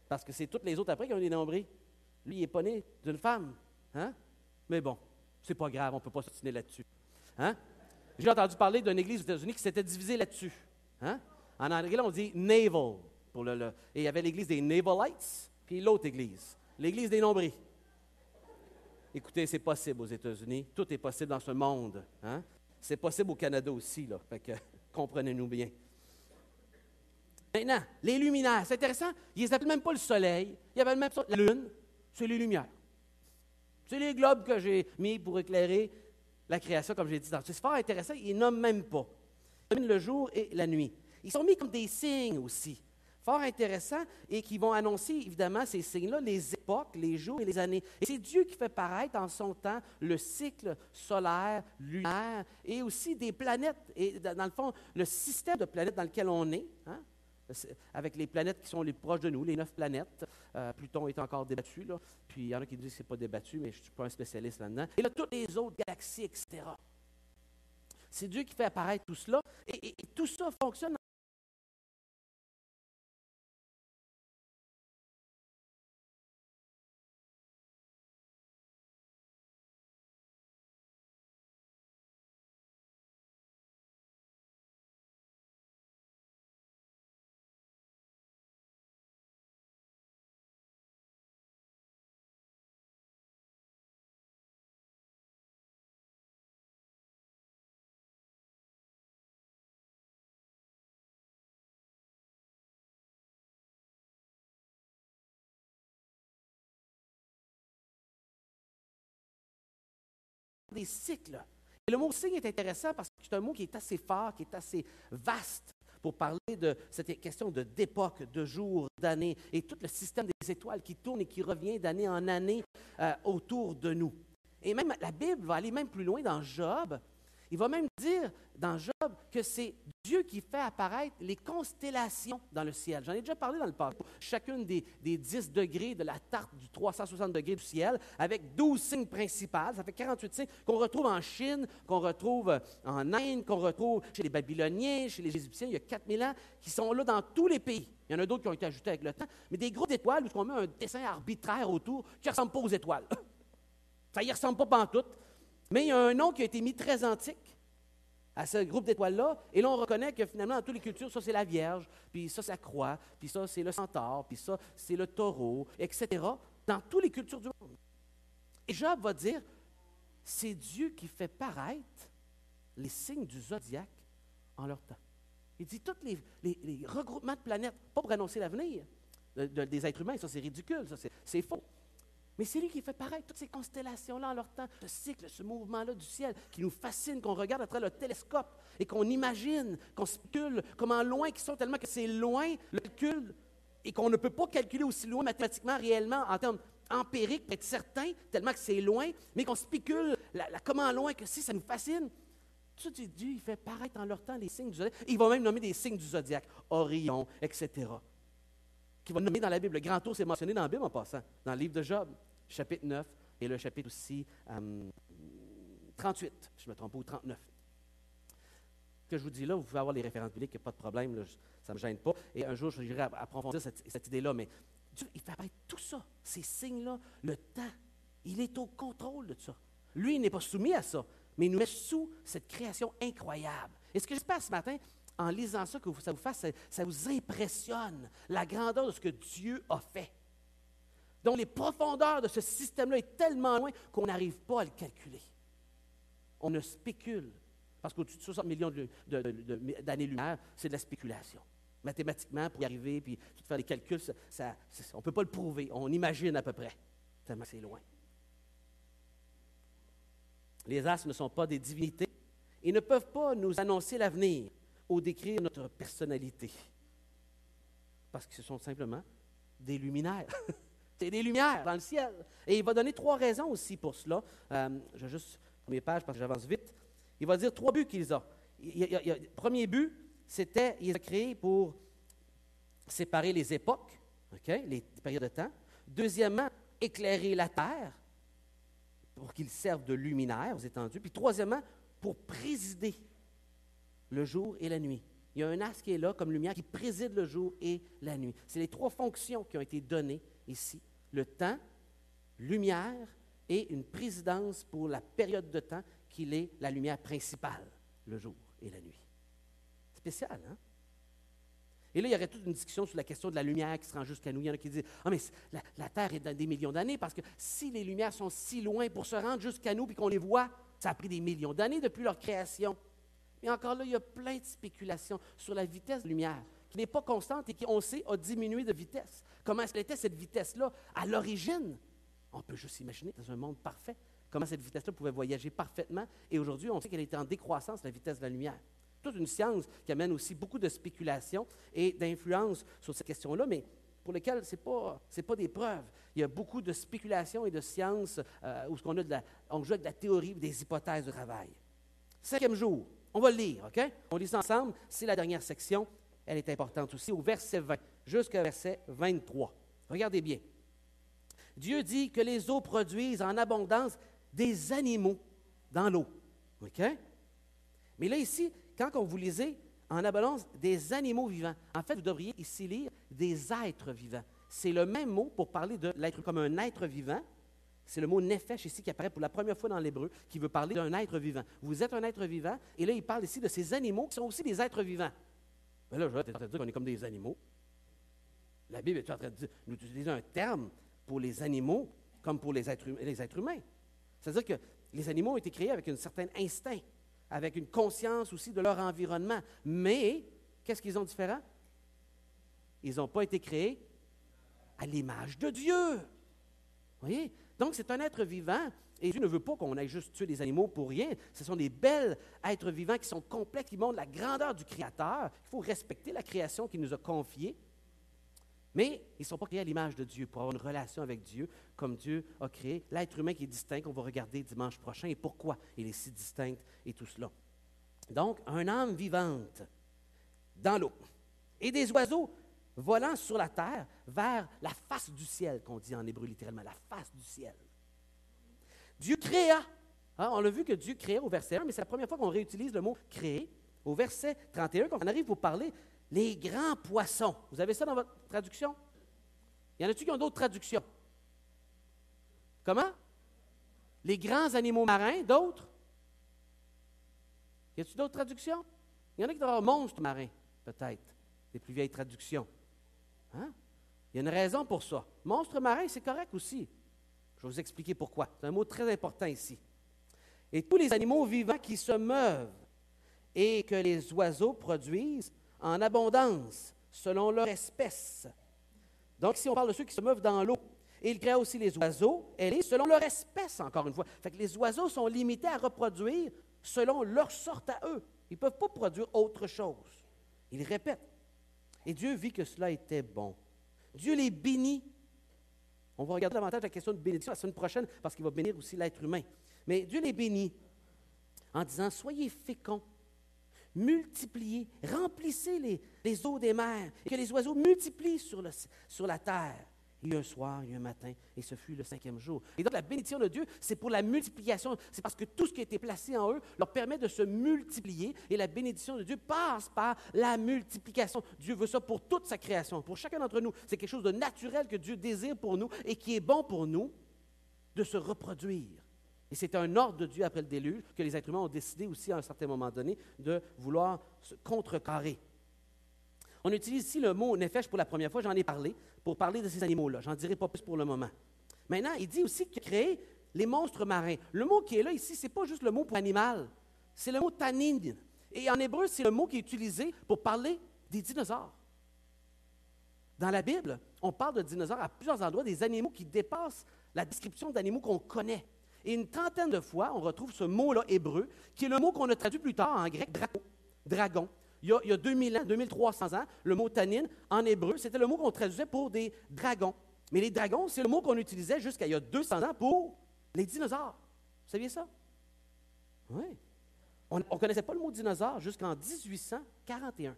Parce que c'est toutes les autres après qui ont des nombrils. Lui, il n'est pas né d'une femme. Hein? Mais bon, c'est pas grave, on ne peut pas s'obstiner là-dessus. Hein? J'ai entendu parler d'une église aux États-Unis qui s'était divisée là-dessus. Hein? En anglais, on dit navel. Et il y avait l'église des Navalites, puis l'autre église, l'église des nombrils. Écoutez, c'est possible aux États-Unis. Tout est possible dans ce monde. Hein? C'est possible au Canada aussi, là. Fait que, comprenez-nous bien. Maintenant, les luminaires, c'est intéressant, ils ne s'appellent même pas le soleil, ils appellent même ça la lune, c'est les lumières. C'est les globes que j'ai mis pour éclairer la création, comme j'ai dit tantôt. C'est fort intéressant, ils ne nomment même pas. Ils nomment le jour et la nuit. Ils sont mis comme des signes aussi, fort intéressants, et qui vont annoncer, évidemment, ces signes-là, les époques, les jours et les années. Et c'est Dieu qui fait paraître en son temps le cycle solaire, lunaire, et aussi des planètes. Et dans le fond, le système de planètes dans lequel on est, hein, avec les planètes qui sont les proches de nous, les 9 planètes. Pluton est encore débattu, là. Puis il y en a qui disent que ce n'est pas débattu, mais je ne suis pas un spécialiste là-dedans. Et là, toutes les autres galaxies, etc. C'est Dieu qui fait apparaître tout cela. Et tout ça fonctionne des cycles. Et le mot signe est intéressant parce que c'est un mot qui est assez fort, qui est assez vaste pour parler de cette question d'époque, de jours, d'années, et tout le système des étoiles qui tourne et qui revient d'année en année autour de nous. Et même la Bible va aller même plus loin dans Job. Il va même dire dans Job que c'est Dieu qui fait apparaître les constellations dans le ciel. J'en ai déjà parlé dans le passé. Chacune des 10 degrés de la tarte du 360 degrés du ciel, avec 12 signes principaux. Ça fait 48 signes qu'on retrouve en Chine, qu'on retrouve en Inde, qu'on retrouve chez les Babyloniens, chez les Égyptiens, il y a 4000 ans, qui sont là dans tous les pays. Il y en a d'autres qui ont été ajoutés avec le temps, mais des groupes d'étoiles où on met un dessin arbitraire autour qui ne ressemble pas aux étoiles. Ça n'y ressemble pas pantoute. Mais il y a un nom qui a été mis très antique à ce groupe d'étoiles-là, et là, on reconnaît que finalement, dans toutes les cultures, ça, c'est la Vierge, puis ça, c'est la croix, puis ça, c'est le centaure, puis ça, c'est le taureau, etc., dans toutes les cultures du monde. Et Job va dire, c'est Dieu qui fait paraître les signes du zodiaque en leur temps. Il dit, tous les regroupements de planètes, pas pour annoncer l'avenir des êtres humains, ça, c'est ridicule, ça, c'est faux. Mais c'est lui qui fait paraître toutes ces constellations-là en leur temps, ce cycle, ce mouvement-là du ciel qui nous fascine, qu'on regarde à travers le télescope et qu'on imagine, qu'on spécule comment loin qu'ils sont, tellement que c'est loin, le calcul, et qu'on ne peut pas calculer aussi loin mathématiquement, réellement, en termes empiriques, pour être certain, tellement que c'est loin, mais qu'on spécule comment loin que si ça nous fascine. Tout Dieu, il fait paraître en leur temps les signes du zodiaque. Il va même nommer des signes du zodiaque, Orion, etc., qui va nommer dans la Bible. Le grand tour, c'est mentionné dans la Bible en passant, dans le livre de Job, chapitre 9, et le chapitre aussi 38, si je ne me trompe pas, ou 39. Ce que je vous dis là, vous pouvez avoir les références bibliques, il n'y a pas de problème, là, ça ne me gêne pas. Et un jour, je dirai approfondir cette idée-là, mais Dieu, il fait apparaître tout ça, ces signes-là, le temps, il est au contrôle de ça. Lui, il n'est pas soumis à ça, mais il nous met sous cette création incroyable. Et ce que j'espère ce matin, en lisant ça, que ça vous fasse, ça vous impressionne, la grandeur de ce que Dieu a fait. Donc, les profondeurs de ce système-là est tellement loin qu'on n'arrive pas à le calculer. On ne spécule, parce qu'au-dessus de 60 millions d'années-lumière, c'est de la spéculation. Mathématiquement, pour y arriver, puis tout faire les calculs, on ne peut pas le prouver. On imagine à peu près, tellement c'est loin. Les astres ne sont pas des divinités et ne peuvent pas nous annoncer l'avenir ou décrire notre personnalité. Parce que ce sont simplement des luminaires. C'est des lumières dans le ciel. Et il va donner 3 raisons aussi pour cela. Je vais juste, première page, parce que j'avance vite. Il va dire 3 buts qu'ils ont. Le premier but, c'était, il les a créés pour séparer les époques, les périodes de temps. Deuxièmement, éclairer la terre, pour qu'ils servent de luminaires aux étendues. Puis troisièmement, pour présider le jour et la nuit. Il y a un astre qui est là comme lumière qui préside le jour et la nuit. C'est les 3 fonctions qui ont été données ici. Le temps, lumière et une présidence pour la période de temps qu'il est la lumière principale, le jour et la nuit. Spécial, hein? Et là, il y aurait toute une discussion sur la question de la lumière qui se rend jusqu'à nous. Il y en a qui disent, « Ah, mais la Terre est dans des millions d'années parce que si les lumières sont si loin pour se rendre jusqu'à nous et qu'on les voit, ça a pris des millions d'années depuis leur création. » Mais encore là, il y a plein de spéculations sur la vitesse de la lumière, qui n'est pas constante et qui, on sait, a diminué de vitesse. Comment est-ce qu'elle était cette vitesse-là à l'origine? On peut juste imaginer, dans un monde parfait, comment cette vitesse-là pouvait voyager parfaitement. Et aujourd'hui, on sait qu'elle était en décroissance, la vitesse de la lumière. Toute une science qui amène aussi beaucoup de spéculations et d'influence sur cette question-là, mais pour lesquelles ce n'est pas des preuves. Il y a beaucoup de spéculations et de sciences où on joue avec de la théorie ou des hypothèses de travail. 5e jour, on va le lire, OK? On lit ça ensemble, c'est la dernière section, elle est importante aussi, au verset 20 jusqu'au verset 23. Regardez bien. Dieu dit que les eaux produisent en abondance des animaux dans l'eau, OK? Mais là, ici, quand on vous lisez en abondance des animaux vivants, en fait, vous devriez ici lire des êtres vivants. C'est le même mot pour parler de l'être comme un être vivant. C'est le mot nefesh ici qui apparaît pour la première fois dans l'hébreu, qui veut parler d'un être vivant. Vous êtes un être vivant, et là, il parle ici de ces animaux qui sont aussi des êtres vivants. Mais là, je vais être en train de dire qu'on est comme des animaux. La Bible est en train de dire, nous utilisons un terme pour les animaux comme pour les êtres humains. C'est-à-dire que les animaux ont été créés avec un certain instinct, avec une conscience aussi de leur environnement. Mais, qu'est-ce qu'ils ont de différent? Ils n'ont pas été créés à l'image de Dieu. Vous voyez? Donc, c'est un être vivant Et Dieu ne veut pas qu'on aille juste tuer des animaux pour rien. Ce sont des belles êtres vivants qui sont complexes, qui montrent la grandeur du Créateur. Il faut respecter la création qu'il nous a confiée. Mais ils ne sont pas créés à l'image de Dieu pour avoir une relation avec Dieu comme Dieu a créé. L'être humain qui est distinct, on va regarder dimanche prochain. Et pourquoi il est si distinct et tout cela. Donc, un âme vivante dans l'eau. Et des oiseaux volant sur la terre vers la face du ciel, qu'on dit en hébreu littéralement, la face du ciel. Dieu créa. Hein, on l'a vu que Dieu créa au verset 1, mais c'est la première fois qu'on réutilise le mot « créer ». Au verset 31, quand on arrive pour parler les grands poissons. Vous avez ça dans votre traduction? Y en a-t-il qui ont d'autres traductions? Comment? Les grands animaux marins, d'autres? Y a-t-il d'autres traductions? Il y en a qui doivent avoir monstres marins, peut-être, les plus vieilles traductions. Hein? Il y a une raison pour ça. Monstre marin, c'est correct aussi. Je vais vous expliquer pourquoi. C'est un mot très important ici. Et tous les animaux vivants qui se meuvent et que les oiseaux produisent en abondance, selon leur espèce. Donc, ici, on parle de ceux qui se meuvent dans l'eau. Et il créa aussi les oiseaux, selon leur espèce, encore une fois. Fait que les oiseaux sont limités à reproduire selon leur sorte à eux. Ils ne peuvent pas produire autre chose. Il répète. Et Dieu vit que cela était bon. Dieu les bénit. On va regarder davantage la question de bénédiction la semaine prochaine parce qu'il va bénir aussi l'être humain. Mais Dieu les bénit en disant, soyez féconds, multipliez, remplissez les eaux des mers et que les oiseaux multiplient sur la terre. Il y a un soir, il y a un matin, et ce fut le 5e jour. Et donc, la bénédiction de Dieu, c'est pour la multiplication. C'est parce que tout ce qui a été placé en eux leur permet de se multiplier. Et la bénédiction de Dieu passe par la multiplication. Dieu veut ça pour toute sa création, pour chacun d'entre nous. C'est quelque chose de naturel que Dieu désire pour nous et qui est bon pour nous de se reproduire. Et c'est un ordre de Dieu après le déluge que les êtres humains ont décidé aussi à un certain moment donné de vouloir se contrecarrer. On utilise ici le mot nefesh pour la première fois, j'en ai parlé, pour parler de ces animaux-là. J'en dirai pas plus pour le moment. Maintenant, il dit aussi qu'il a créé les monstres marins. Le mot qui est là ici, ce n'est pas juste le mot pour animal, c'est le mot tanin. Et en hébreu, c'est le mot qui est utilisé pour parler des dinosaures. Dans la Bible, on parle de dinosaures à plusieurs endroits, des animaux qui dépassent la description d'animaux qu'on connaît. Et une trentaine de fois, on retrouve ce mot-là hébreu, qui est le mot qu'on a traduit plus tard en grec, dragon. Il y a 2000 ans, 2300 ans, le mot tanin, en hébreu, c'était le mot qu'on traduisait pour des dragons. Mais les dragons, c'est le mot qu'on utilisait jusqu'à il y a 200 ans pour les dinosaures. Vous saviez ça? Oui. On ne connaissait pas le mot dinosaure jusqu'en 1841.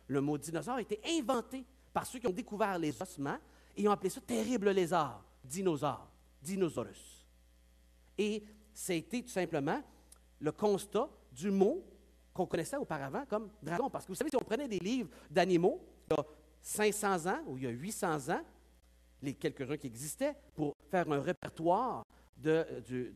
Le mot dinosaure a été inventé par ceux qui ont découvert les ossements et ils ont appelé ça terrible lézard, dinosaure, dinosaurus. Et c'était tout simplement le constat du mot qu'on connaissait auparavant comme dragon. Parce que vous savez, si on prenait des livres d'animaux, il y a 500 ans ou il y a 800 ans, les quelques-uns qui existaient, pour faire un répertoire du